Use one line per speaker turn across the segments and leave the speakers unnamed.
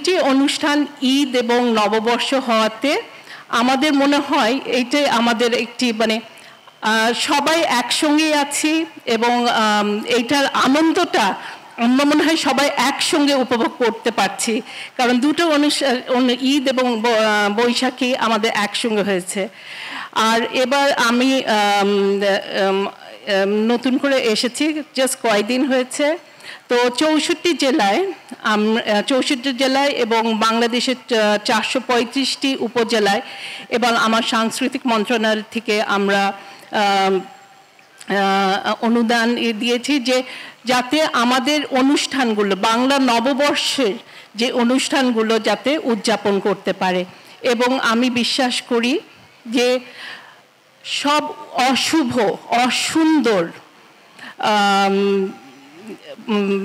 দুইটি অনুষ্ঠান ঈদ এবং নববর্ষ হওয়াতে আমাদের মনে হয় এইটাই আমাদের একটি মানে সবাই একসঙ্গে আছি এবং এইটার আনন্দটা আমরা মনে হয় সবাই একসঙ্গে উপভোগ করতে পারছি, কারণ দুটো অনুষ্ঠান ঈদ এবং বৈশাখী আমাদের একসঙ্গে হয়েছে। আর এবার আমি নতুন করে এসেছি, জাস্ট কয়েকদিন হয়েছে। তো 64 জেলায় এবং বাংলাদেশের 435টি উপজেলায় এবং আমার সাংস্কৃতিক মন্ত্রণালয় থেকে আমরা অনুদান দিয়েছি যে যাতে আমাদের অনুষ্ঠানগুলো বাংলা নববর্ষের যে অনুষ্ঠানগুলো যাতে উদযাপন করতে পারে। এবং আমি বিশ্বাস করি যে সব অশুভ অসুন্দর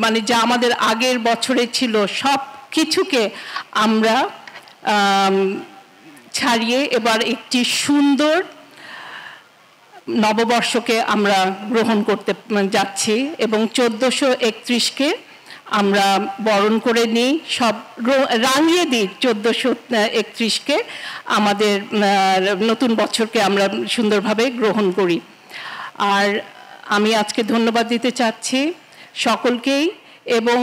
মানে যা আমাদের আগের বছরে ছিল সব কিছুকে আমরা ছাড়িয়ে এবার একটি সুন্দর নববর্ষকে আমরা গ্রহণ করতে যাচ্ছি এবং 1431কে আমরা বরণ করে নিই, সব রাঙিয়ে দিই 1431কে, আমাদের নতুন বছরকে আমরা সুন্দরভাবে গ্রহণ করি। আর আমি আজকে ধন্যবাদ দিতে চাচ্ছি সকলকেই। এবং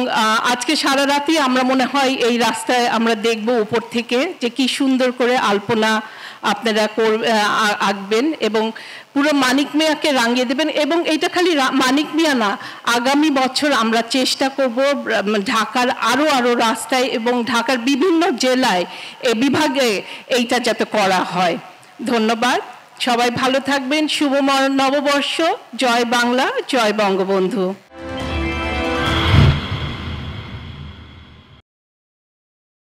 আজকে সারা রাতই আমরা মনে হয় এই রাস্তায় আমরা দেখব উপর থেকে যে কি সুন্দর করে আলপনা আপনারা আঁকবেন এবং পুরো মানিক মিয়াকে রাঙিয়ে দেবেন। এবং এটা খালি মানিক মিয়া না, আগামী বছর আমরা চেষ্টা করব ঢাকার আরও রাস্তায় এবং ঢাকার বিভিন্ন জেলায় এই বিভাগে এইটা যাতে করা হয়। ধন্যবাদ, সবাই ভালো থাকবেন। শুভ নববর্ষ, জয় বাংলা, জয় বঙ্গবন্ধু।